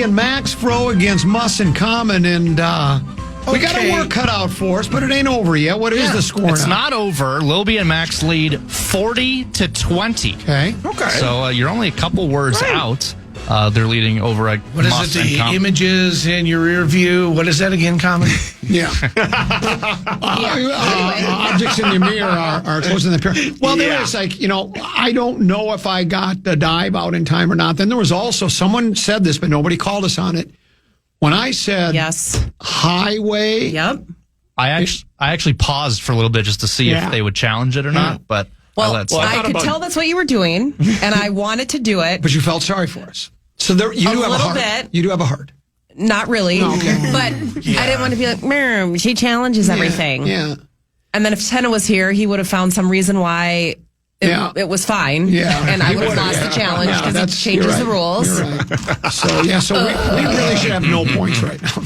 B and Max Fro against Muss and Common, and we got our work cut out for us, but it ain't over yet. What is the score It's now? not over. Lil B and Max lead 40-20. Okay. So you're only a couple words out. They're leading over a What is Muss it? and The Common. images in your rear view. What is that again, Common? Yeah. Objects in your mirror are close in the pair. Well, there is I don't know if I got the dive out in time or not. Then there was also, someone said this, but nobody called us on it. When I said highway. Yep. I actually paused for a little bit just to see if they would challenge it or not, but I could tell that's what you were doing, and I wanted to do it. But you felt sorry for us. So there, you do have a heart. Bit. You do have a heart. Not really. No, okay. But I didn't want to be like, Mom, she challenges everything. Yeah. And then if Tenna was here, he would have found some reason why it was fine. Yeah. And I would have lost the challenge because he changes the rules. You're right. So we really should have no points right now.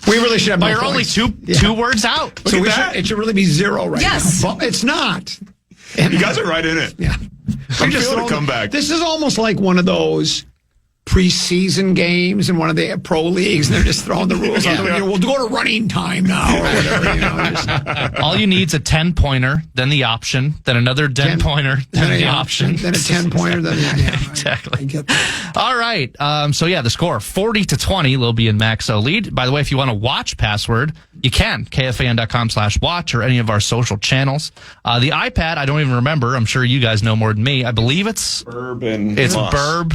We really should have no you're points. only two words out. So it should really be 0 right now. Yes. But it's not. You guys are right in it. Yeah. I'm feeling a comeback. This is almost like one of those preseason games in one of the pro leagues, and they're just throwing the rules out. We'll go to running time now or whatever. All you need is a 10-pointer, then the option, then another 10-pointer, then the option. Then a 10-pointer, then exactly. All right. The score 40-20. Lil B and Maxo lead. By the way, if you want to watch Password, you can. KFAN.com/watch or any of our social channels. The iPad, I don't even remember. I'm sure you guys know more than me. I believe it's Burb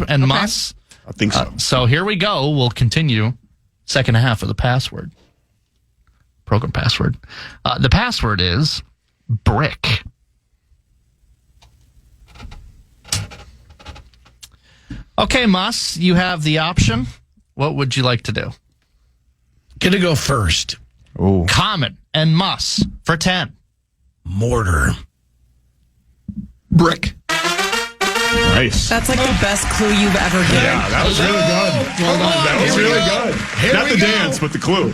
and Muss. I think so. So here we go. We'll continue second half of the password. Program password. The password is brick. Okay, Muss, you have the option. What would you like to do? Gonna go first. Oh. Common and Muss for 10. Mortar. Brick. Nice. That's like the best clue you've ever given. Yeah, that was really good. Well done. That was really good. Not the dance, but the clue.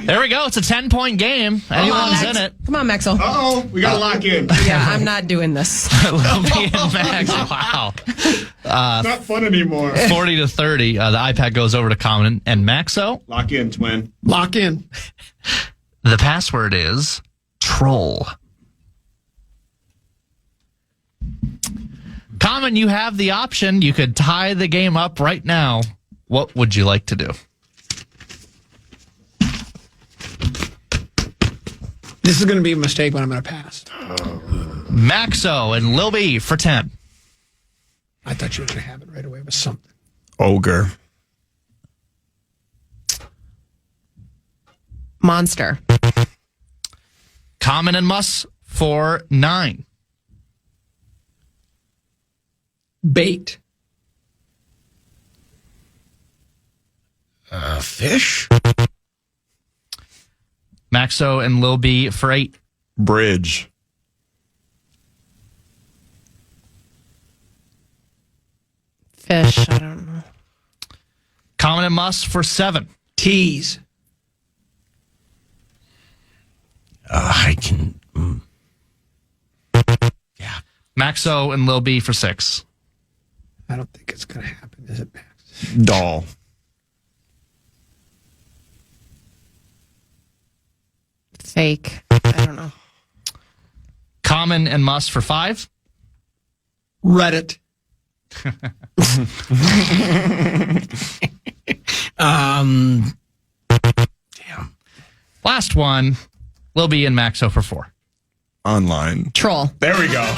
There we go. It's a 10-point game. Anyone's in it. Come on, Maxwell. Uh-oh, we got to lock in. Yeah, I'm not doing this. Lil B and Max. Wow. It's not fun anymore. 40-30. The iPad goes over to Common and Maxo. Lock in, twin. Lock in. The password is troll. Common, you have the option. You could tie the game up right now. What would you like to do? This is going to be a mistake, but I'm going to pass. Maxo and Lil B for 10. I thought you were going to have it right away with something. Ogre. Monster. Common and Muss for 9. Bait. Fish. Maxo and Lil B for 8. Bridge. Fish. I don't know. Common and Muss for 7. Tease. I can. Yeah. Maxo and Lil B for 6. I don't think it's going to happen, is it, Max? Doll. Fake. I don't know. Common and Muss for 5. Reddit. Damn. Last one, Lil B and Maxo for 4. Online. Troll. There we go.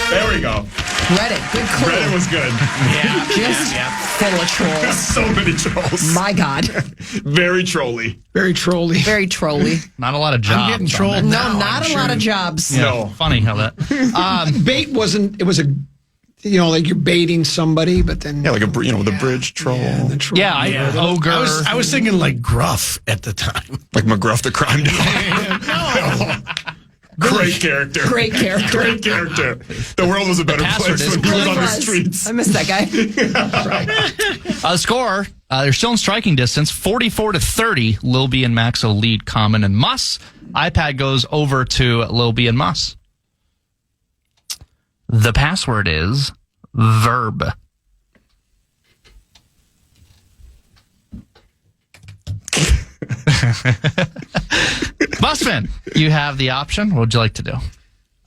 There we go. Reddit. Good clue. Reddit was good. Yeah. Just full of trolls. So many trolls. My God. Very trolly. Very trolly. Very trolly. Not a lot of jobs. I'm getting on trolled there. No, now. not I'm a lot sure. of jobs. Yeah, No. funny how that. Bait wasn't, it was a, like you're baiting somebody, but then. Yeah, like the bridge troll. Yeah, the troll. Yeah, ogre. I was thinking like Gruff at the time. Like McGruff the crime dog. Great character. Great character. Great character. The world was a better password place is when he was on the Was. streets. I miss that guy. The score, they're still in striking distance, 44-30. Lil B and Maxo lead Common and Muss. iPad goes over to Lil B and Muss. The password is verb. Busman, you have the option. What would you like to do?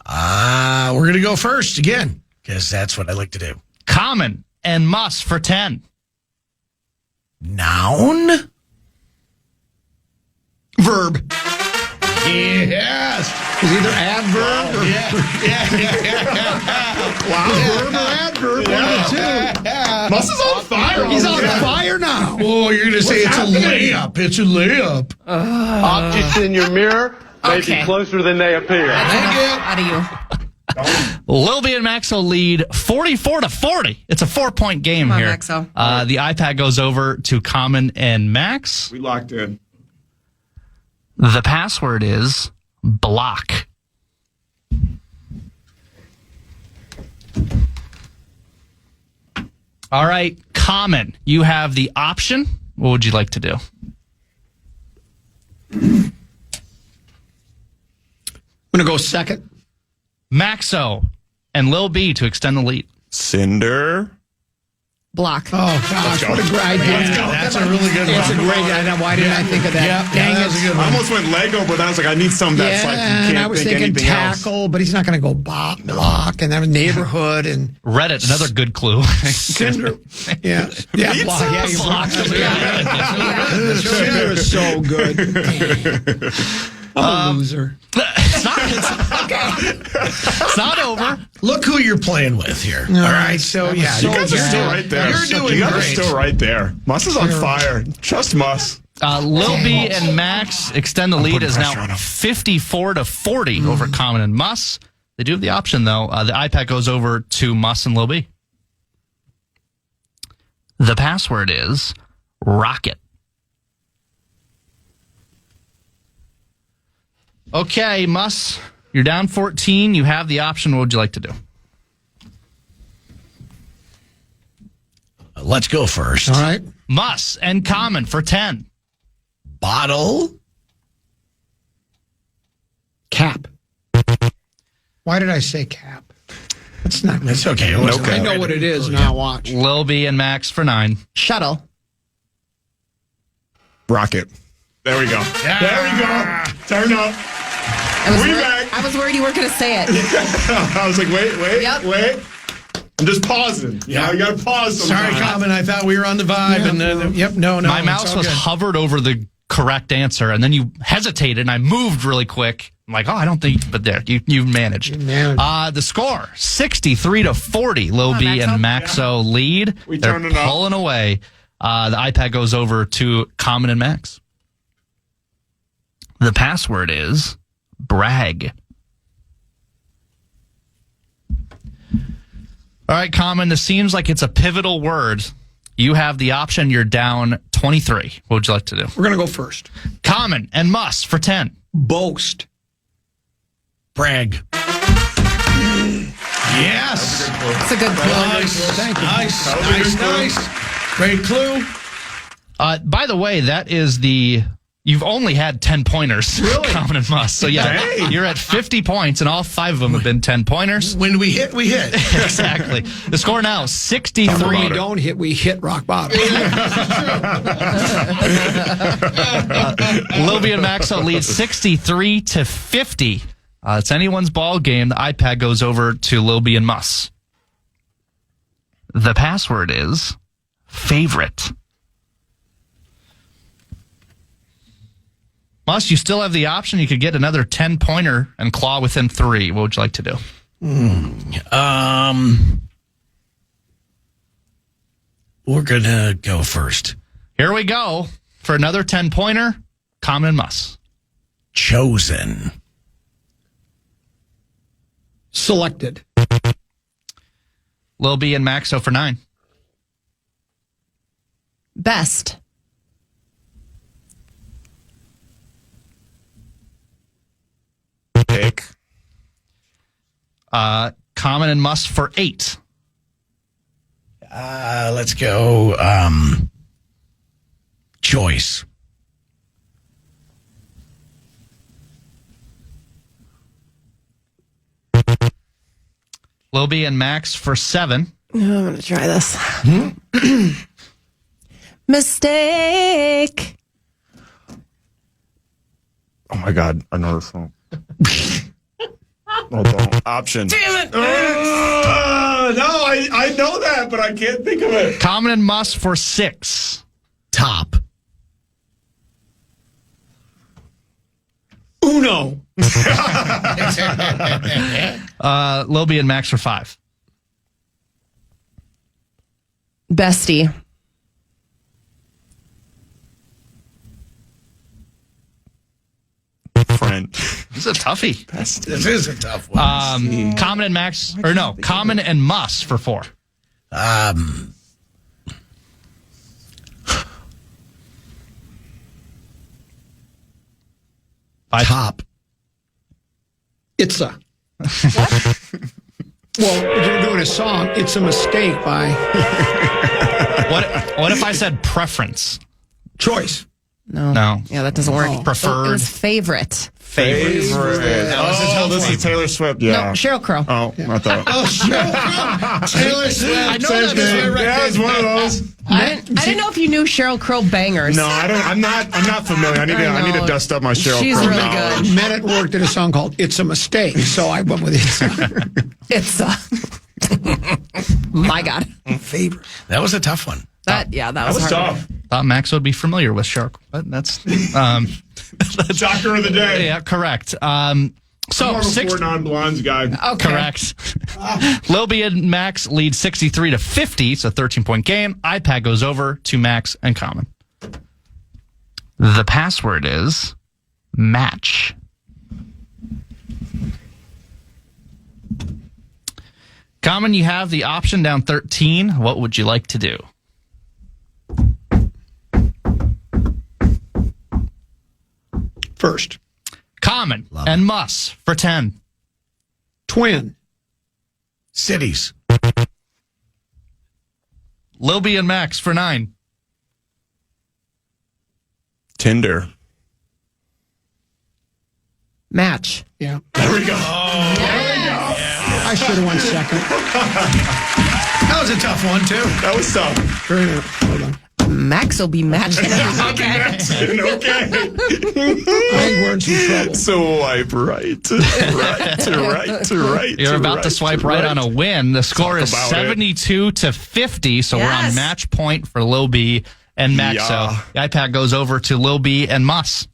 We're going to go first again, because that's what I like to do. Common and must for 10. Noun? Verb. Yes. Is either adverb or verb or adverb. One of the two. Mus is on fire. He's on fire now. Oh, you're going to say it's happening? a layup. It's a layup. Objects in your mirror may be closer than they appear. Out of you. Lil B and Maxo lead 44-40. It's a 4-point game Come on, here. Maxo. The iPad goes over to Common and Max. We locked in. The password is block. All right, Common, you have the option. What would you like to do? I'm going to go second. Maxo and Lil B to extend the lead. Cinder. Block. Oh, gosh. What a great idea. That's a really good one. It's a great idea. Why didn't I think of that? Yeah, Dang that was a it. good I one. almost went Lego, but I was like, I need something that's like you can't and I was think thinking anything tackle, but he's not going to go block and have a neighborhood and Reddit, another good clue. cinder. Yeah. Yeah, block. Yeah, you blocked him. Cinder is so good. I'm a loser. It's not over. Look who you're playing with here. All right, so yeah. else. You guys are bad. still right there. You're doing You guys are great. still right there. Mus is on fire. Trust Mus. Lil B and Max extend the lead is now pressure on him. 54-40 over Common and Mus. They do have the option, though. The iPad goes over to Mus and Lil B. The password is rocket. Okay, Mus, you're down 14. You have the option. What would you like to do? Let's go first. All right. Mus and Common for 10. Bottle. Cap. Why did I say cap? That's not. It's okay. It wasn't I that know bad. what it is now. Watch. Lil B and Max for 9. Shuttle. Rocket. There we go. Yeah. There we go. Turn up. I was worried you weren't going to say it. I was like, wait. Yep. I'm just pausing. Yeah, you got to pause Sorry, sometimes. Common. I thought we were on the vibe. No. My it's mouse all was good. hovered over the correct answer, and then you hesitated, and I moved really quick. I'm like, I don't think, but there, you managed. The score, 63-40. Lil on, B and Maxo lead. We They're turning up. pulling away. The iPad goes over to Common and Max. The password is brag. All right, Common, this seems like it's a pivotal word. You have the option. You're down 23. What would you like to do? We're going to go first. Common and must for 10. Boast. Brag. Yes. It's a good clue. Nice. Thank you. Nice. Great clue. By the way, that is you've only had 10 pointers. Really? Common and must. So yeah, Dang. you're at 50 points, and all 5 of them have been 10 pointers. When we hit, we hit. Exactly. The score now, 63. When we don't hit, we hit rock bottom. Lil B and Maxo lead 63-50. It's anyone's ball game. The iPad goes over to Lil B and Mus. The password is favorite. Mus, you still have the option. You could get another 10-pointer and claw within 3. What would you like to do? We're going to go first. Here we go for another 10-pointer. Common and Mus. Chosen. Selected. Lil B and Maxo for 9. Best. Pick. Common and Mus for 8. Let's go. Choice. Lil B and Max for 7. I'm going to try this. Mistake. Oh my God, I know this song. Hold on. Option. Damn it! No, I know that, but I can't think of it. Common and Must for 6. Top. Uno. Lil B and Max for 5. Bestie. Friend. This is a toughie. This is a tough one. Common and Max, or no, Common and Must for 4. Top. It's a. Well, you're doing a song. It's a mistake by What if I said preference? choice. No. Yeah, that doesn't work. Preferred. It was favorite. Favorite. Oh, this is Taylor Swift. Yeah. No, Sheryl Crow. Oh, I thought. Taylor Swift. I know that Yeah, it's one of those. I didn't know if you knew Sheryl Crow bangers. No, I don't. I'm not familiar. I need to dust up my Sheryl She's Crow really knowledge. good. Men at work did a song called "It's a Mistake," so I went with it. It's my God. Favorite. That was a tough one. That was was hard. tough. Thought Max would be familiar with Shark, but that's Shocker of the day. yeah, correct. So I'm more of a 6 four non-blondes guy. Okay. correct. Lil B and Max lead 63 to 50. It's a 13-point game. iPad goes over to Max and Common. The password is match. Common, you have the option down 13. What would you like to do? First, Common and Muss for 10. twin. Cities. Lil B and Max for 9. Tinder. Match. Yeah, There we go. I should have went second. That was a tough one, too. That was tough. Very nice. Hold on. Max will be matching. Okay. I think we're in some trouble. Swipe right. Right. You're about to swipe right on a win. The score is about it. 72 to 50. So we're on Yes. match point for Lil B and Max. Yeah. So the iPad goes over to Lil B and Muss.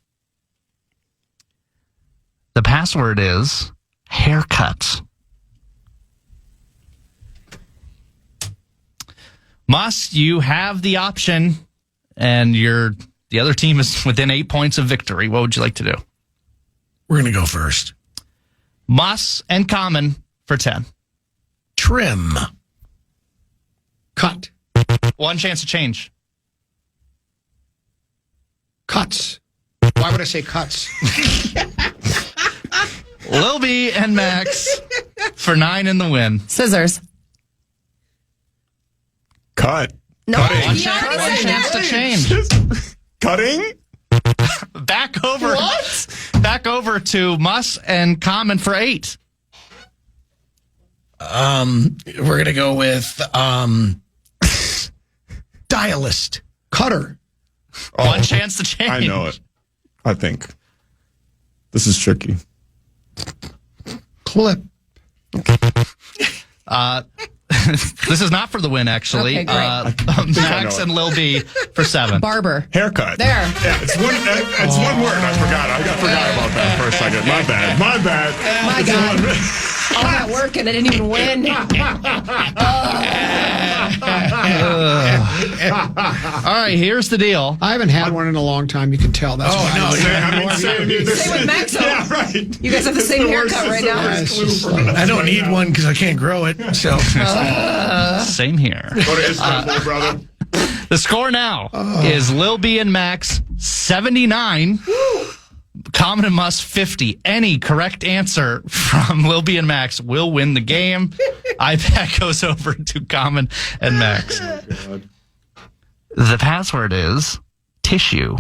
The password is haircut. Muss, you have the option, and the other team is within 8 points of victory. What would you like to do? We're going to go first. Muss and Common for 10. Trim. Cut. One chance to change. Cuts. Why would I say cuts? Lil B and Max for 9 in the win. Scissors. Cut. No, One you already chance said to change. Cutting? Back over. What? Back over to Muss and Common for 8. We're going to go with dialist. Cutter. One chance to change. I know it. I think. This is tricky. Clip. This is not for the win, actually. Okay, great. Max and Lil B for 7. Barber. Haircut. There. Yeah, it's one word. I forgot about that for a second. My bad. My God. All that work and I didn't even win. All right, here's the deal. I haven't had one in a long time. You can tell. That's why. Same with Maxo. Yeah, right. You guys have the same haircut right now. It's just, I don't need one because I can't grow it. So Same here. Go to Istanbul, brother. The score now is Lil B and Max 79. Common and Muss 50. Any correct answer from Lil B and Max will win the game. iPad goes over to Common and Max. The password is tissue.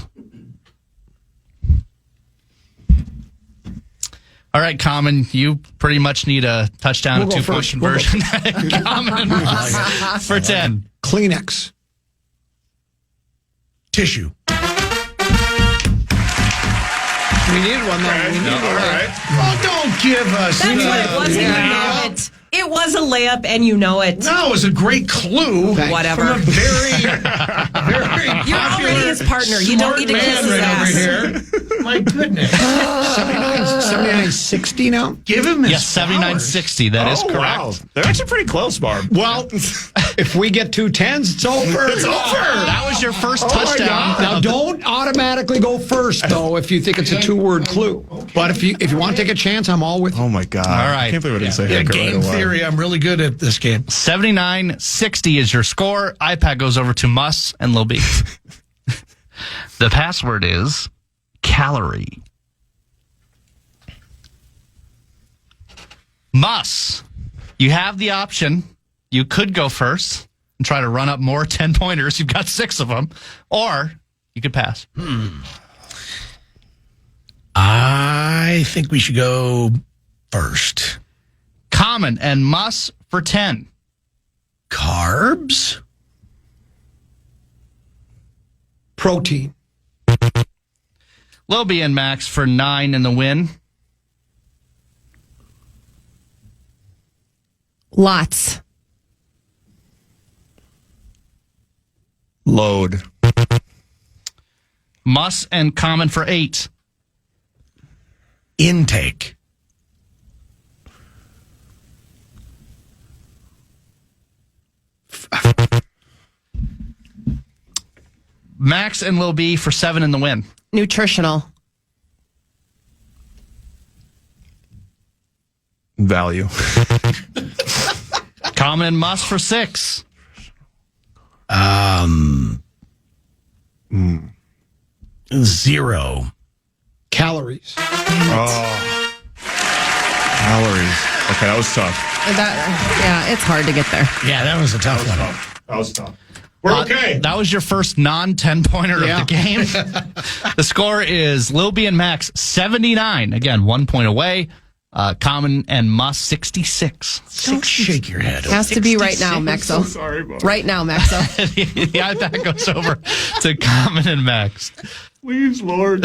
All right, Common, you pretty much need a touchdown We'll to go two-point first. conversion. Common and Muss for 10. Kleenex. We needed one, though. We needed All one. right. Oh, don't give us That's what it was, and you know it. It was a layup, and you know it. No, it was a great clue. Thanks. Whatever. From a very, very You're already his partner. You don't need to kiss his right ass. over here. My goodness. 79.60 now? Give him his Yes, 79.60. That is correct. Wow. They're actually pretty close, Barb. Well, if we get 2 10s, it's over. It's over. That was your first touchdown. Now, don't automatically go first, though, if you think it's a 2-word clue. But if you want to take a chance, I'm all with you. Oh, my God. All right. I can't believe I didn't say Yeah, Hickory game right away. theory. I'm really good at this game. 79.60 is your score. iPad goes over to Mus and Lil B. The password is calorie. Mus, you have the option. You could go first and try to run up more 10-pointers. You've got 6 of them. Or you could pass. I think we should go first. Common and Mus for 10. Carbs? Protein. Lil B and Max for 9 in the win. Lots. Load. Mus and Common for 8. Intake. Max and Lil B for 7 in the win. Nutritional. Value. Common and Mus for 6. Zero. Calories. Calories. Okay, that was tough. Yeah, it's hard to get there. Yeah, that was a tough one. That was tough. We're okay. That was your first non-10-pointer Yeah. of the game. The score is Lil B and Max 79. Again, 1 point away. Common and Mus 66. Don't shake your head. Has to be right now, Maxo. Sorry, Bob. Right now, Maxo. The iPad goes over to Common and Max. Please, Lord.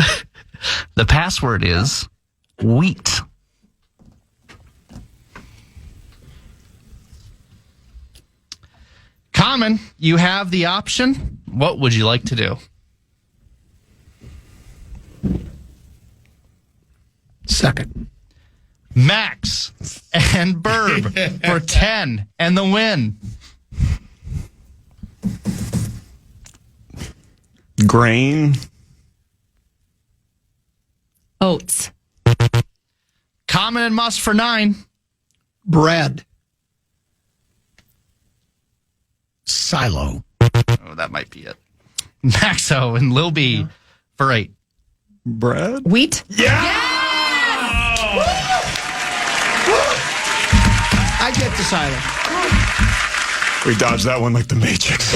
The password is wheat. Common, you have the option. What would you like to do? Second. Max and Burb for 10 and the win. Grain. Oats. Common and Mus for 9. Bread. Silo. Oh, that might be it. Maxo and Lil B for 8. Bread. Wheat. I get the silo. We dodged that one like the Matrix.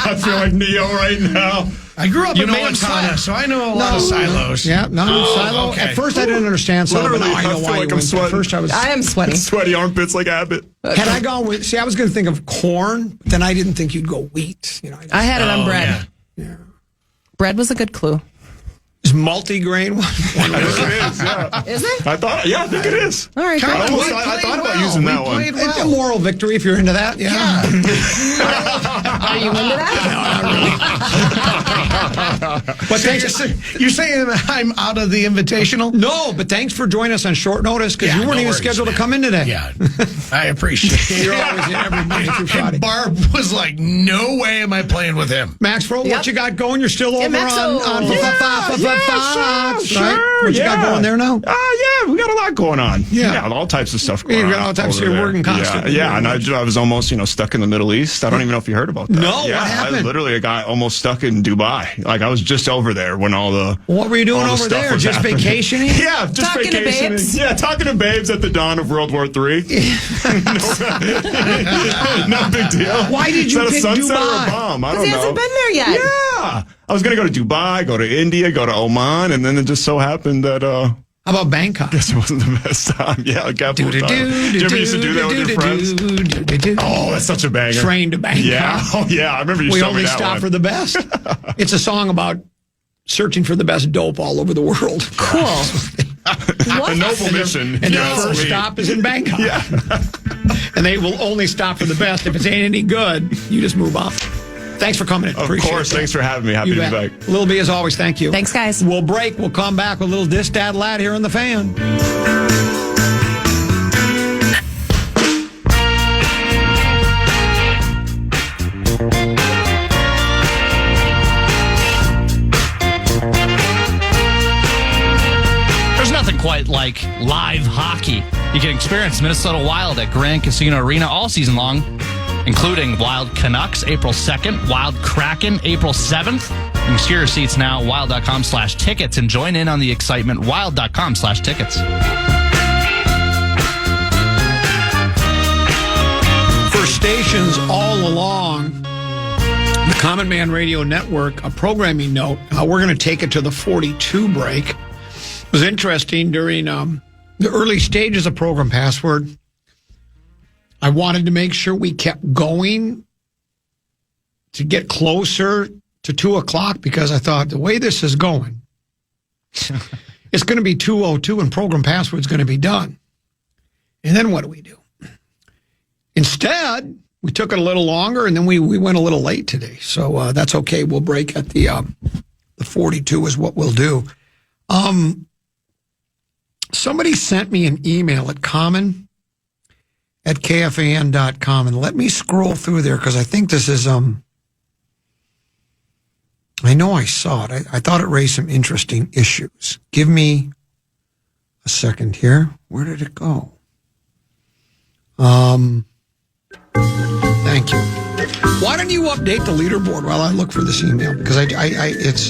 I feel like Neo right now. I grew up You in made him Owatonna, sweat. so I know a lot of silos. Yeah, silo. okay. At first, I didn't understand silo, but now Literally, I know I feel why like you I'm went there. sweating. At first, I was. I am sweating. Sweaty armpits like Abbott. Had I gone with, I was going to think of corn, but then I didn't think you'd go wheat. You know, I had it on bread. Yeah. Bread was a good clue. is multi-grain one. I think it is, yeah. Is it? I think it is. All right. Come on, great. we I played thought about well. using that We one. played well. It's a moral victory if you're into that. Yeah. Are you into that? But So thanks. you're saying I'm out of the invitational? No, but thanks for joining us on short notice because Yeah, you weren't no even worries, scheduled man. to come in today. Yeah, I appreciate it. You're always in every Monday through Friday. And Barb was like, no way am I playing with him. Max Fro, Yep. what you got going? You're still over Maxo. on Fox, sure, right? What you got going there now? Yeah, we got a lot going on. Yeah. all types of stuff going You on. got all types of over your there. working costume. Yeah, and I was almost, stuck in the Middle East. I don't even know if you heard about that. No, yeah, what happened? I literally got almost stuck in Dubai. Like, I was just over there when all the What were you doing all the over stuff there? was Just happening. vacationing? Yeah, just Talking to vacationing. babes? Yeah, talking to babes at the dawn of World War III. No big deal. Why did you Is that pick a sunset or Dubai? a bomb? I Because don't he know. hasn't been there yet. Yeah. I was going to go to Dubai, go to India, go to Oman, and then it just so happened that How about Bangkok? it wasn't the best time. Yeah, I got Did you ever used to do that with your friends? Oh, that's such a banger. Train to Bangkok. Yeah. Oh, yeah. I remember you We showed me only that stop one. for the best. It's a song about searching for the best dope all over the world. Cool. A noble mission. And their first stop is in Bangkok. Yeah. And they will only stop for the best. If it ain't any good, you just move on. Thanks for coming in. Of course. Thanks for having me. Happy to be back. Lil B, as always, thank you. Thanks, guys. We'll break. We'll come back with a little Dis Dad Lad here in the Fan. Quite like live hockey. You can experience Minnesota Wild at Grand Casino Arena all season long, including Wild Canucks April 2nd, Wild Kraken April 7th. You can secure your seats now, wild.com/tickets, and join in on the excitement, wild.com/tickets. For stations all along the Common Man Radio Network, a programming note, we're going to take it to the 42 break. It was interesting during the early stages of Program Password. I wanted to make sure we kept going to get closer to 2 o'clock because I thought the way this is going, it's going to be 2:02 and Program Password's going to be done. And then what do we do? Instead, we took it a little longer and then we went a little late today. So that's okay. We'll break at the 42 is what we'll do. Somebody sent me an email at common@kfan.com, and let me scroll through there because I think this is, I know I saw it. I thought it raised some interesting issues. Give me a second here. Where did it go? Thank you. Why don't you update the leaderboard while I look for this email? Because it's,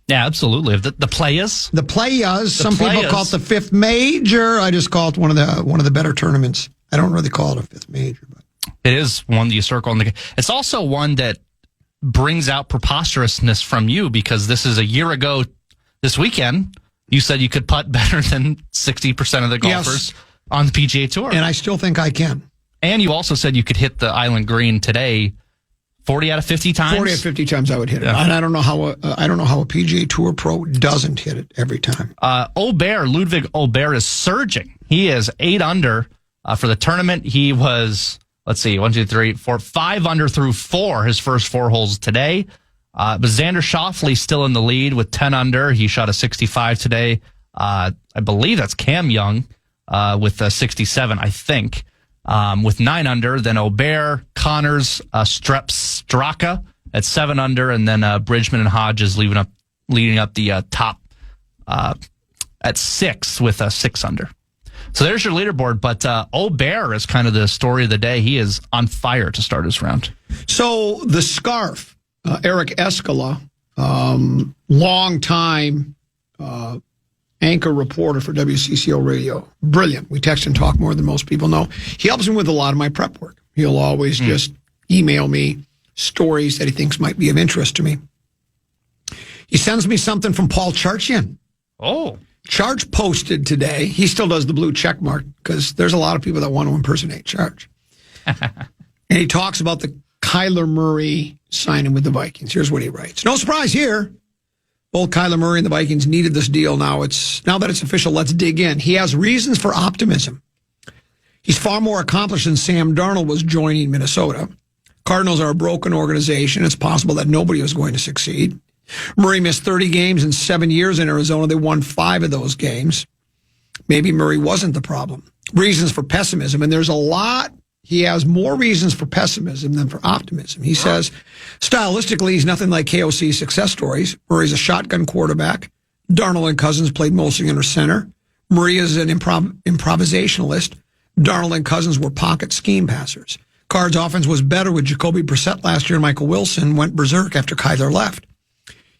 Yeah, absolutely. The players. The players. Some people call it the fifth major. I just call it one of the better tournaments. I don't really call it a fifth major, but it is one that you circle in the. It's also one that brings out preposterousness from you because this is a year ago. This weekend, you said you could putt better than 60% of the golfers on the PGA Tour, and I still think I can. And you also said you could hit the island green today 40 out of 50 times? 40 out of 50 times I would hit it. Yeah. And I don't know how a PGA Tour pro doesn't hit it every time. Ludwig Aubert is surging. He is 8 under for the tournament. He was, 5 under through 4 his first 4 holes today. But Xander Schauffele still in the lead with 10 under. He shot a 65 today. I believe that's Cam Young with a 67, I think. With 9 under, then Aubert, Connors, Straka at 7 under, and then Bridgman and Hodges leading up the top at 6 with a 6 under. So there's your leaderboard, but Aubert is kind of the story of the day. He is on fire to start his round. So the scarf, Eric Escala, long time anchor reporter for WCCO Radio. Brilliant. We text and talk more than most people know. He helps me with a lot of my prep work. He'll always just email me stories that he thinks might be of interest to me. He sends me something from Paul Charchian. Oh. Charch posted today. He still does the blue check mark because there's a lot of people that want to impersonate Charch. And he talks about the Kyler Murray signing with the Vikings. Here's what he writes. No surprise here. Both Kyler Murray and the Vikings needed this deal. Now that it's official, let's dig in. He has reasons for optimism. He's far more accomplished than Sam Darnold was joining Minnesota. Cardinals are a broken organization. It's possible that nobody was going to succeed. Murray missed 30 games in 7 years in Arizona. They won 5 of those games. Maybe Murray wasn't the problem. Reasons for pessimism, and there's a lot. He has more reasons for pessimism than for optimism. He says, stylistically, he's nothing like KOC success stories. Murray's a shotgun quarterback. Darnold and Cousins played mostly under center. Murray is an improvisationalist. Darnold and Cousins were pocket scheme passers. Cards' offense was better with Jacoby Brissett last year, and Michael Wilson went berserk after Kyler left.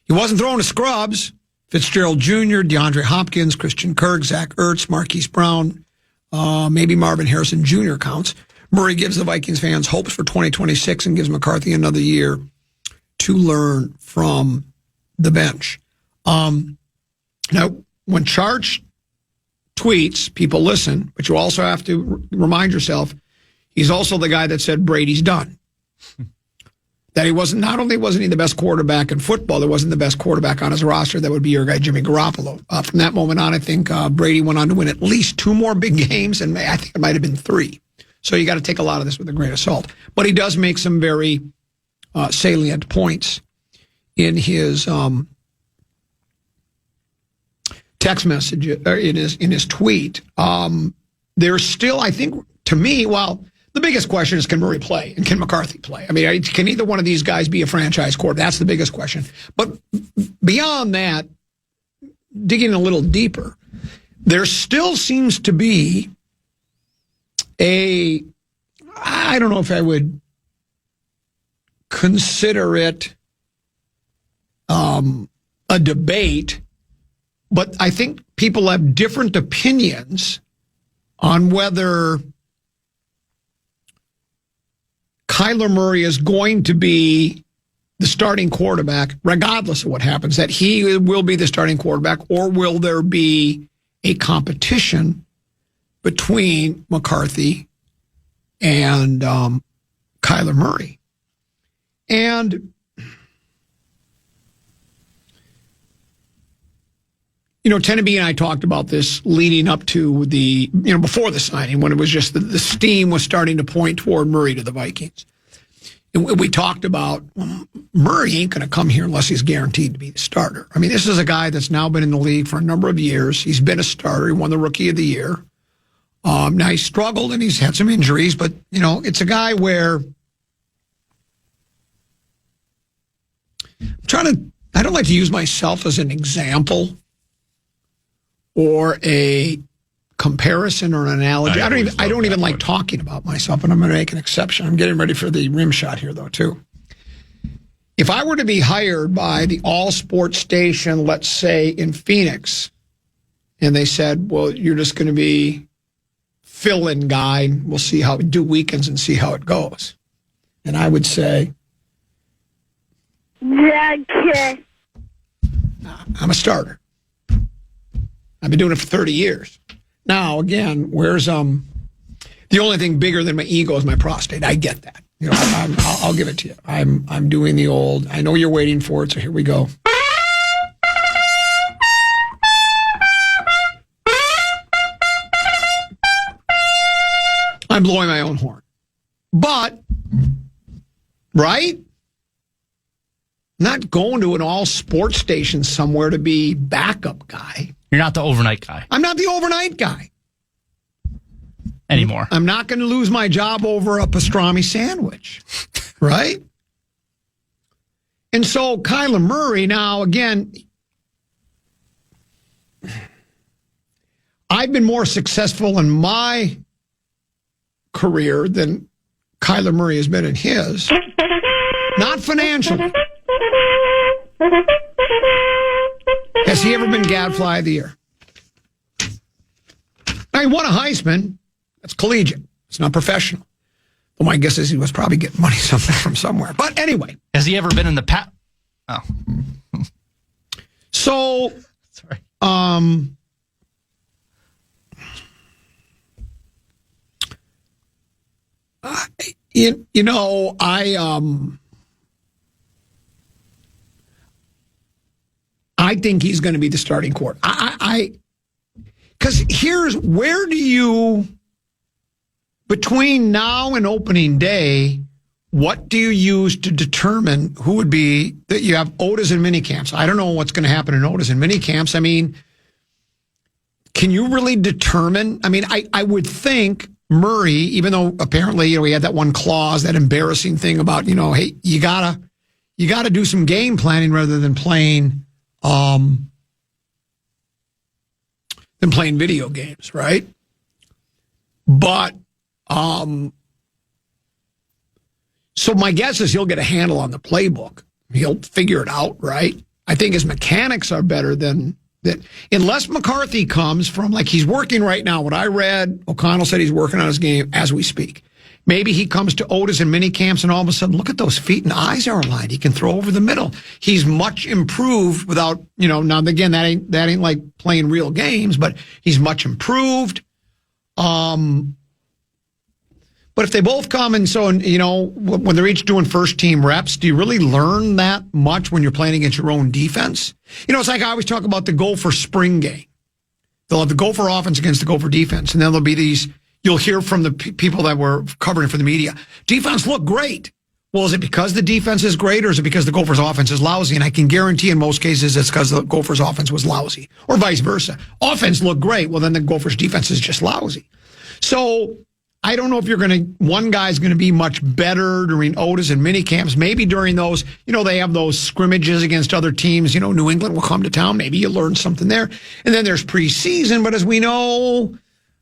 He wasn't throwing to scrubs. Fitzgerald Jr., DeAndre Hopkins, Christian Kirk, Zach Ertz, Marquise Brown, maybe Marvin Harrison Jr. counts. Murray gives the Vikings fans hopes for 2026 and gives McCarthy another year to learn from the bench. Now, when Charch tweets, people listen, but you also have to remind yourself, he's also the guy that said Brady's done. that he wasn't, not only wasn't he the best quarterback in football, there wasn't the best quarterback on his roster. That would be your guy, Jimmy Garoppolo. From that moment on, I think Brady went on to win at least 2 more big games, and I think it might have been 3. So you got to take a lot of this with a grain of salt. But he does make some very salient points in his text message, in his tweet. There's still, I think, to me, the biggest question is, can Murray play and can McCarthy play? I mean, can either one of these guys be a franchise quarterback? That's the biggest question. But beyond that, digging a little deeper, there still seems to be I don't know if I would consider it a debate, but I think people have different opinions on whether Kyler Murray is going to be the starting quarterback, regardless of what happens, that he will be the starting quarterback, or will there be a competition between McCarthy and Kyler Murray. And, Tenneby and I talked about this leading up to before the signing, when it was just the steam was starting to point toward Murray to the Vikings. And we talked about, Murray ain't going to come here unless he's guaranteed to be the starter. I mean, this is a guy that's now been in the league for a number of years. He's been a starter. He won the Rookie of the Year. Now he's struggled and he's had some injuries, but it's a guy where I don't like to use myself as an example or a comparison or an analogy. I don't even like talking about myself, and I'm going to make an exception. I'm getting ready for the rim shot here, though, too. If I were to be hired by the all sports station, let's say in Phoenix, and they said, well, you're just going to be fill-in guy, we'll see how we do weekends and see how it goes. And I would say, I'm a starter. I've been doing it for 30 years. Now, again, where's the only thing bigger than my ego is my prostate. I get that. I'll give it to you. I'm doing the old, I know you're waiting for it, so here we go. I'm blowing my own horn. But, right? Not going to an all sports station somewhere to be backup guy. You're not the overnight guy. I'm not the overnight guy. Anymore. I'm not going to lose my job over a pastrami sandwich. Right? And so Kyler Murray, now again, I've been more successful in my career than Kyler Murray has been in his. Not financially. Has he ever been Gadfly of the Year? Now, he won a Heisman. That's collegiate. It's not professional. Well, my guess is he was probably getting money from somewhere. But anyway. Has he ever been in the Oh. So, sorry. I think he's going to be the starting quarterback. Because where do you, between now and opening day, what do you use to determine who would be, that you have OTAs and minicamps? I don't know what's going to happen in OTAs and minicamps. I mean, can you really determine? I mean, I would think Murray, even though apparently, he had that one clause, that embarrassing thing about, hey, you gotta do some game planning rather than playing video games, right? But so my guess is he'll get a handle on the playbook. He'll figure it out, right? I think his mechanics are better than that. Unless McCarthy comes from, like he's working right now. What I read, O'Connell said he's working on his game as we speak. Maybe he comes to OTAs and mini camps and all of a sudden, look at those feet and eyes are aligned. He can throw over the middle. He's much improved without, now again, that ain't like playing real games, but he's much improved. But But if they both come and when they're each doing first team reps, do you really learn that much when you're playing against your own defense? It's like I always talk about the Gopher spring game. They'll have the Gopher offense against the Gopher defense, and then there'll be these, you'll hear from the people that were covering for the media, defense looked great. Well, is it because the defense is great, or is it because the Gophers offense is lousy? And I can guarantee in most cases it's because the Gophers offense was lousy, or vice versa. Offense looked great. Well, then the Gophers defense is just lousy. So I don't know if one guy's going to be much better during Otis and mini camps. Maybe during those, they have those scrimmages against other teams. New England will come to town. Maybe you learn something there. And then there's preseason. But as we know,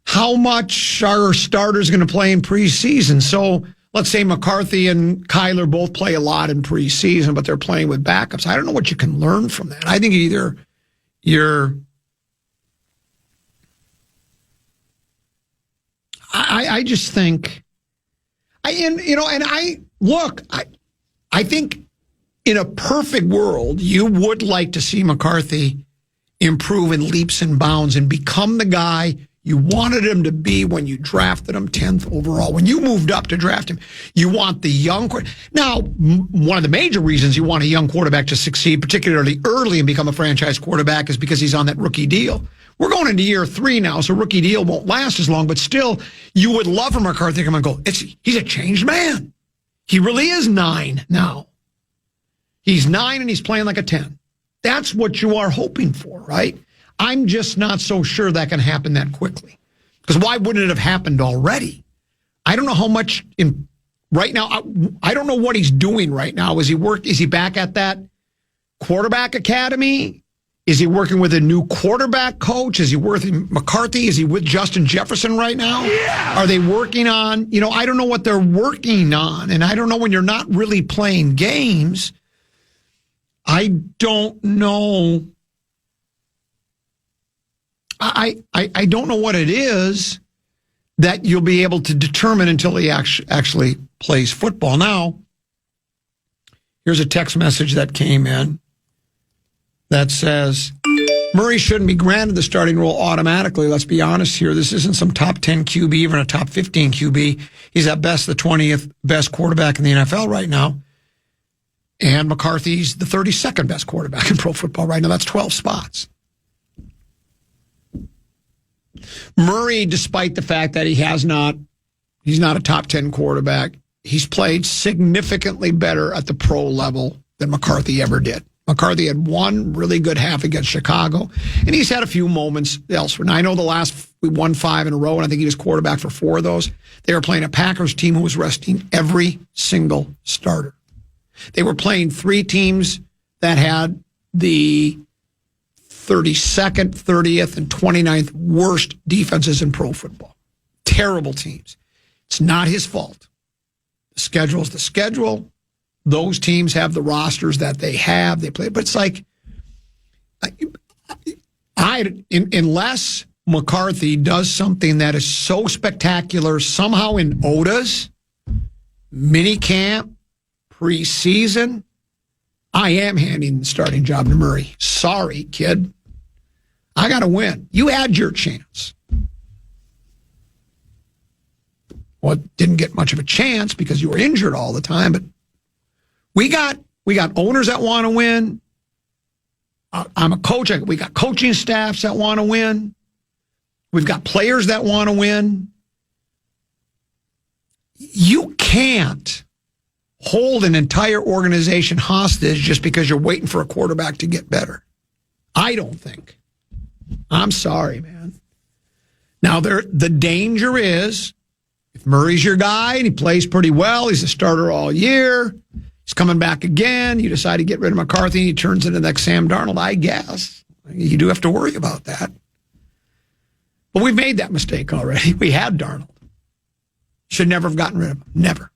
how much are starters going to play in preseason? So let's say McCarthy and Kyler both play a lot in preseason, but they're playing with backups. I don't know what you can learn from that. I think either I just think, I think in a perfect world, you would like to see McCarthy improve in leaps and bounds and become the guy you wanted him to be when you drafted him 10th overall. When you moved up to draft him, you want the young quarterback. Now, one of the major reasons you want a young quarterback to succeed, particularly early and become a franchise quarterback, is because he's on that rookie deal. We're going into year 3 now, so rookie deal won't last as long, but still, you would love for McCarthy to come and go, he's a changed man. He really is 9 now. He's 9 and he's playing like a 10. That's what you are hoping for, right? I'm just not so sure that can happen that quickly. Because why wouldn't it have happened already? I don't know how much right now. I don't know what he's doing right now. Is he back at that quarterback academy? Is he working with a new quarterback coach? Is he with McCarthy? Is he with Justin Jefferson right now? Yeah. Are they working on, I don't know what they're working on. And I don't know when you're not really playing games. I don't know. I don't know what it is that you'll be able to determine until he actually plays football. Now, here's a text message that came in that says, Murray shouldn't be granted the starting role automatically. Let's be honest here. This isn't some top 10 QB, even a top 15 QB. He's at best the 20th best quarterback in the NFL right now. And McCarthy's the 32nd best quarterback in pro football right now. That's 12 spots. Murray, despite the fact that he's not a top 10 quarterback, he's played significantly better at the pro level than McCarthy ever did. McCarthy had one really good half against Chicago, and he's had a few moments elsewhere. Now, I know we won 5 in a row, and I think he was quarterback for 4 of those. They were playing a Packers team who was resting every single starter. They were playing 3 teams that had the 32nd, 30th, and 29th worst defenses in pro football. Terrible teams. It's not his fault. The schedule's the schedule. Those teams have the rosters that they have. They play, but it's like, unless McCarthy does something that is so spectacular somehow in OTAs, minicamp, preseason, I am handing the starting job to Murray. Sorry, kid. I got to win. You had your chance. Well, didn't get much of a chance because you were injured all the time, but we got owners that want to win. I'm a coach. We got coaching staffs that want to win. We've got players that want to win. You can't hold an entire organization hostage just because you're waiting for a quarterback to get better. I don't think. I'm sorry, man. Now, the danger is if Murray's your guy and he plays pretty well, he's a starter all year, he's coming back again, you decide to get rid of McCarthy and he turns into the next Sam Darnold, I guess. You do have to worry about that. But we've made that mistake already. We had Darnold. Should never have gotten rid of him. Never.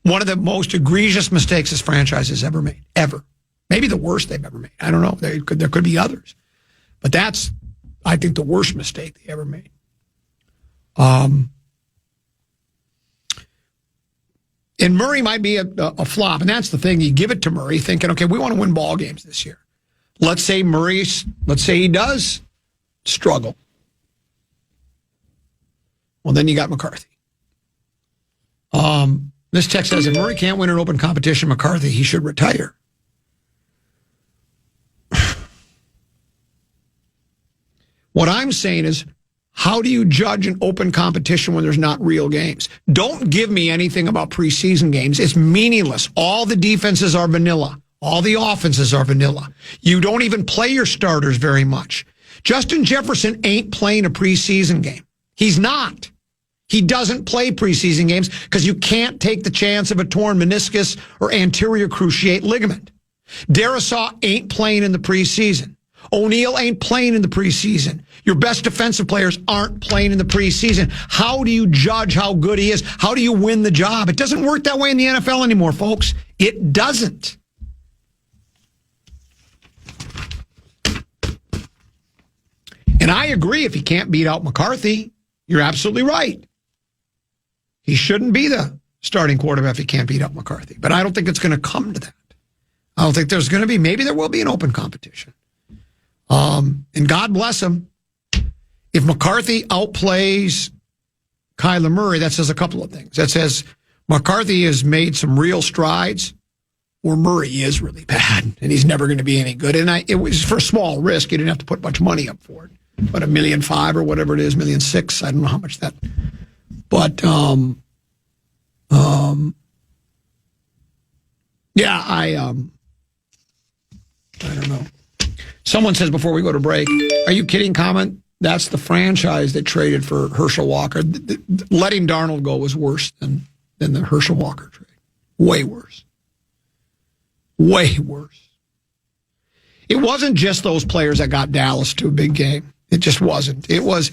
One of the most egregious mistakes this franchise has ever made. Ever. Maybe the worst they've ever made. I don't know. There could be others. But that's, I think, the worst mistake they ever made. And Murray might be a flop. And that's the thing. You give it to Murray thinking, okay, we want to win ball games this year. Let's say he does struggle. Well, then you got McCarthy. This text says, if Murray can't win an open competition, McCarthy, he should retire. What I'm saying is, how do you judge an open competition when there's not real games? Don't give me anything about preseason games. It's meaningless. All the defenses are vanilla. All the offenses are vanilla. You don't even play your starters very much. Justin Jefferson ain't playing a preseason game. He's not. He doesn't play preseason games because you can't take the chance of a torn meniscus or anterior cruciate ligament. Darisaw ain't playing in the preseason. O'Neal ain't playing in the preseason. Your best defensive players aren't playing in the preseason. How do you judge how good he is? How do you win the job? It doesn't work that way in the NFL anymore, folks. It doesn't. And I agree, if he can't beat out McCarthy, you're absolutely right. He shouldn't be the starting quarterback if he can't beat out McCarthy. But I don't think it's going to come to that. I don't think there's going to be. Maybe there will be an open competition. And God bless him. If McCarthy outplays Kyler Murray, that says a couple of things. That says McCarthy has made some real strides, or Murray is really bad, and he's never going to be any good. And it was for small risk. You didn't have to put much money up for it. But $1.5 million or whatever it is, $1.6 million. I don't know how much that. But yeah, I don't know. Someone says before we go to break, are you kidding? Comment. That's the franchise that traded for Herschel Walker. Letting Darnold go was worse than the Herschel Walker trade. Way worse. Way worse. It wasn't just those players that got Dallas to a big game. It just wasn't. It was,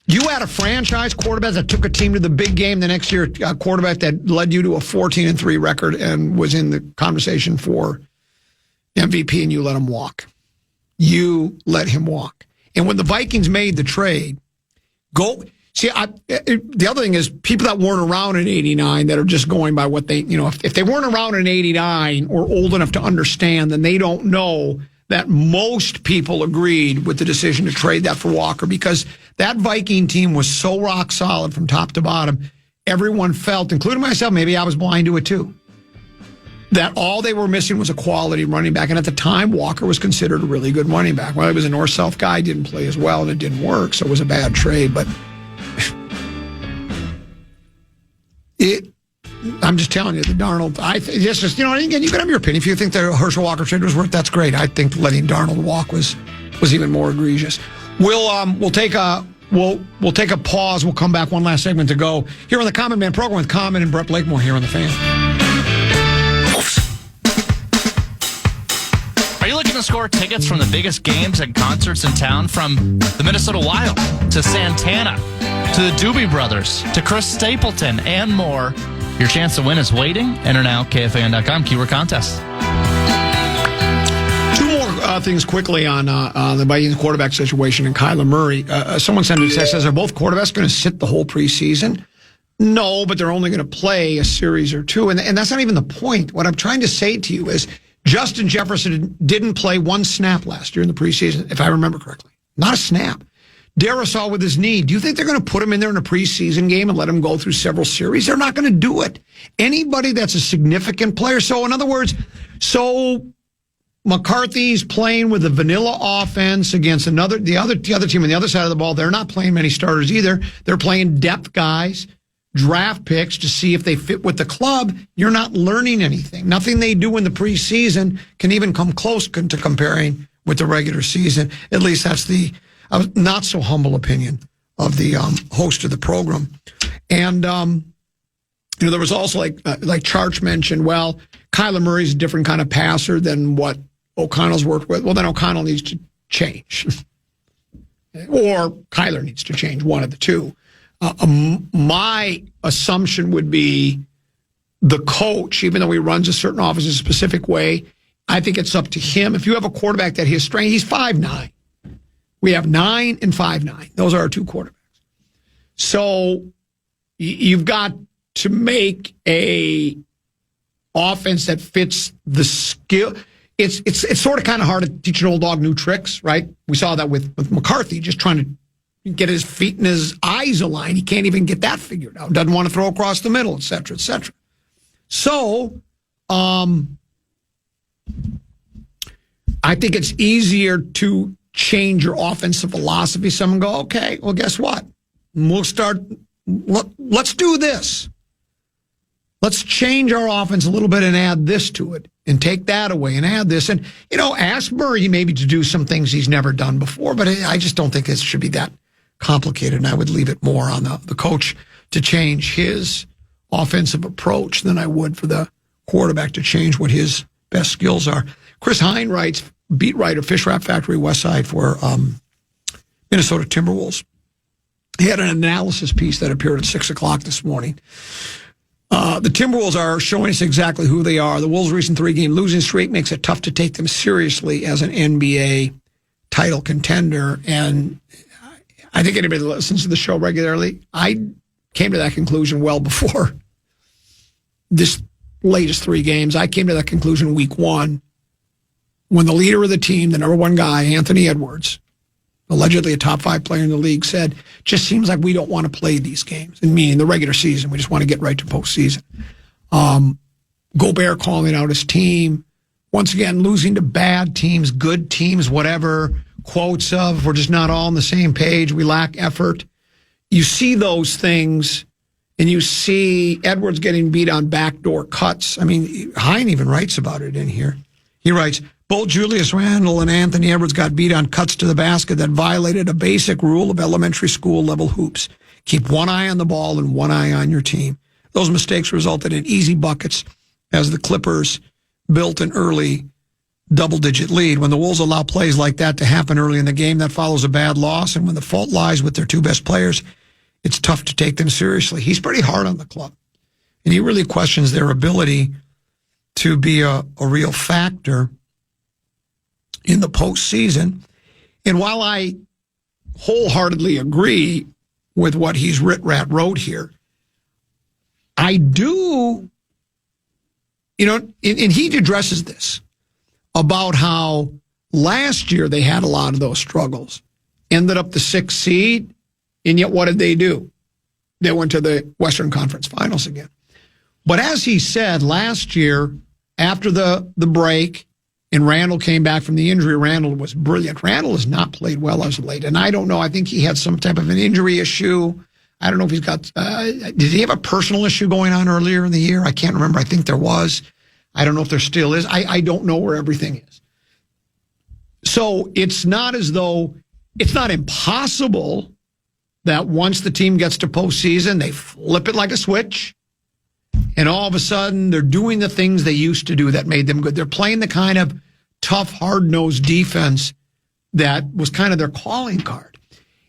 you had a franchise quarterback that took a team to the big game the next year, a quarterback that led you to a 14-3 record and was in the conversation for MVP, and you let him walk. You let him walk. And when the Vikings made the trade, the other thing is people that weren't around in 89 that are just going by what they, if they weren't around in 89 or old enough to understand, then they don't know that most people agreed with the decision to trade that for Walker, because that Viking team was so rock solid from top to bottom. Everyone felt, including myself, maybe I was blind to it too, that all they were missing was a quality running back. And at the time, Walker was considered a really good running back. Well, he was a north-south guy, didn't play as well, and it didn't work, so it was a bad trade. But I'm just telling you, the Darnold, again, you can have your opinion. If you think the Herschel Walker trade was worth, that's great. I think letting Darnold walk was even more egregious. We'll take a pause. We'll come back. One last segment to go here on the Common Man program with Common and Brett Blakemore here on the Fan. Are you looking to score tickets from the biggest games and concerts in town, from the Minnesota Wild to Santana to the Doobie Brothers to Chris Stapleton and more? Your chance to win is waiting. Enter now, KFAN.com, keyword contest. Two more things quickly on the Vikings quarterback situation and Kyler Murray. Someone sent a text, says, are both quarterbacks going to sit the whole preseason? No, but they're only going to play a series or two. And that's not even the point. What I'm trying to say to you is Justin Jefferson didn't play one snap last year in the preseason, if I remember correctly. Not a snap. Darisaw with his knee. Do you think they're going to put him in there in a preseason game and let him go through several series? They're not going to do it. Anybody that's a significant player. So in other words, McCarthy's playing with a vanilla offense against the other team on the other side of the ball. They're not playing many starters either. They're playing depth guys, draft picks to see if they fit with the club. You're not learning anything. Nothing they do in the preseason can even come close to comparing with the regular season. At least that's the not so humble opinion of the host of the program. And there was also like Charch mentioned, well, Kyler Murray's a different kind of passer than what O'Connell's worked with. Well, then O'Connell needs to change. Or Kyler needs to change, one of the two. My assumption would be the coach, even though he runs a certain offense a specific way, I think it's up to him. If you have a quarterback that his strength, he's 5'9". We have 9 and 5'9". Those are our two quarterbacks. So you've got to make a offense that fits the skill. It's sort of kind of hard to teach an old dog new tricks, right? We saw that with McCarthy, just trying to get his feet and his eyes aligned. He can't even get that figured out. Doesn't want to throw across the middle, et cetera, et cetera. So, I think it's easier to change your offensive philosophy. Someone go, okay, well, guess what? Let's do this. Let's change our offense a little bit and add this to it and take that away and add this. And, ask Murray maybe to do some things he's never done before, but I just don't think it should be that complicated. And I would leave it more on the coach to change his offensive approach than I would for the quarterback to change what his best skills are. Chris Hine writes, beat writer, Fish Wrap Factory West Side for Minnesota Timberwolves. He had an analysis piece that appeared at 6 o'clock this morning. The Timberwolves are showing us exactly who they are. The Wolves' recent 3-game losing streak makes it tough to take them seriously as an NBA title contender. And I think anybody that listens to the show regularly, I came to that conclusion well before this latest 3 games. I came to that conclusion week 1 when the leader of the team, the number 1 guy, Anthony Edwards, allegedly a top 5 player in the league, said, just seems like we don't want to play these games. And meaning the regular season, we just want to get right to postseason. Gobert calling out his team. Once again, losing to bad teams, good teams, whatever. Quotes of, we're just not all on the same page. We lack effort. You see those things, and you see Edwards getting beat on backdoor cuts. I mean, Hine even writes about it in here. He writes, both Julius Randle and Anthony Edwards got beat on cuts to the basket that violated a basic rule of elementary school level hoops. Keep one eye on the ball and one eye on your team. Those mistakes resulted in easy buckets as the Clippers built an early double-digit lead. When the Wolves allow plays like that to happen early in the game, that follows a bad loss, and when the fault lies with their 2 best players, it's tough to take them seriously. He's pretty hard on the club, and he really questions their ability to be a real factor in the postseason. And while I wholeheartedly agree with what he's wrote here, I do, and he addresses this about how last year they had a lot of those struggles, ended up the 6th seed, and yet what did they do? They went to the Western Conference Finals again. But as he said, last year, after the break, and Randall came back from the injury, Randall was brilliant. Randall has not played well as of late, and I don't know. I think he had some type of an injury issue. I don't know if he's got, did he have a personal issue going on earlier in the year? I can't remember. I think there was. I don't know if there still is. I don't know where everything is. So it's not as though, it's not impossible that once the team gets to postseason, they flip it like a switch, and all of a sudden they're doing the things they used to do that made them good. They're playing the kind of tough, hard-nosed defense that was kind of their calling card.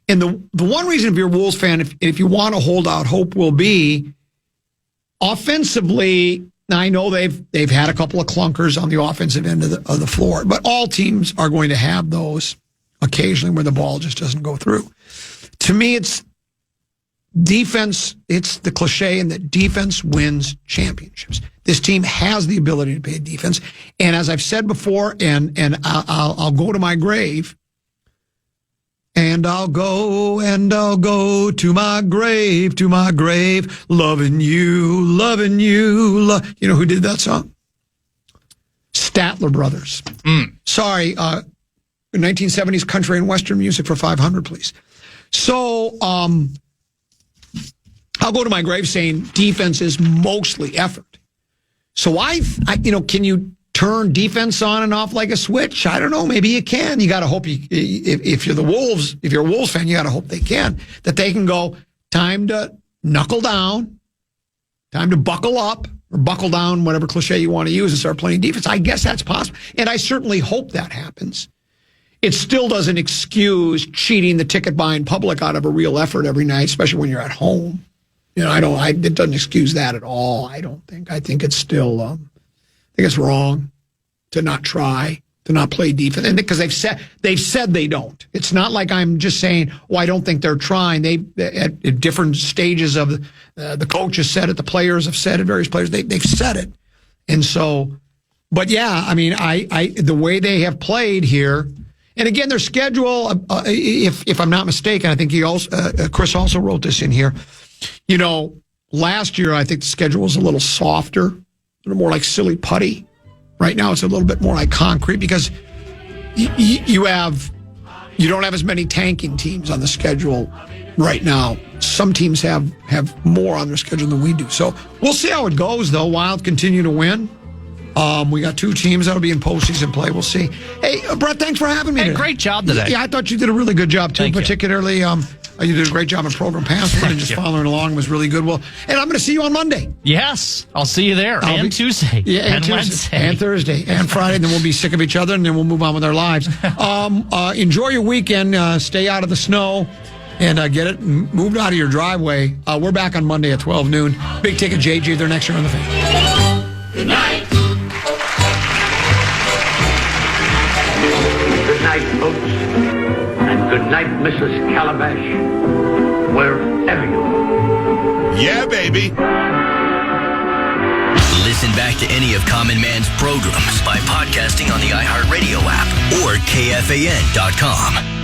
And the one reason, if you're a Wolves fan, if you want to hold out hope, will be offensively. I know they've had a couple of clunkers on the offensive end of the floor, but all teams are going to have those occasionally where the ball just doesn't go through. To me, it's defense. It's the cliche in that defense wins championships. This team has the ability to play defense, and as I've said before, and I'll go to my grave. And I'll go to my grave, loving you. You know who did that song? Statler Brothers. Sorry, 1970s country and western music for 500, please. So, I'll go to my grave saying defense is mostly effort. So can you turn defense on and off like a switch? I don't know. Maybe you can. You got to hope if you're the Wolves, if you're a Wolves fan, you got to hope they can, that they can go, time to knuckle down, time to buckle up or buckle down, whatever cliche you want to use, and start playing defense. I guess that's possible. And I certainly hope that happens. It still doesn't excuse cheating the ticket buying public out of a real effort every night, especially when you're at home. It doesn't excuse that at all. I don't think. I think it's still, I think it's wrong to not try, to not play defense, and because they've said they don't. It's not like I'm just saying, I don't think they're trying. They at different stages of the coaches said it, the players have said it, various players they've said it, and so. But yeah, I mean, I the way they have played here, And again, their schedule, if I'm not mistaken, I think Chris also wrote this in here. You know, last year, I think the schedule was a little softer, a little more like silly putty. Right now, it's a little bit more like concrete because you don't have as many tanking teams on the schedule right now. Some teams have more on their schedule than we do. So we'll see how it goes, though. Wild continue to win. We got 2 teams that'll be in postseason play. We'll see. Hey, Brett, thanks for having me today. Great job today. Yeah, I thought you did a really good job, too. Thank you. Particularly, you did a great job in program password and just following along was really good. Well, and I'm going to see you on Monday. Yes, I'll see you there. And Tuesday. Yeah, and Tuesday, Wednesday. and Thursday, and Friday. And then we'll be sick of each other, and then we'll move on with our lives. Enjoy your weekend. Stay out of the snow. And get it moved out of your driveway. We're back on Monday at 12 noon. Big Ticket JG, they're next year on the Fan. Good night. Good night, folks. And good night, Mrs. Calabash. Wherever you are. Yeah, baby. Listen back to any of Common Man's programs by podcasting on the iHeartRadio app or KFAN.com.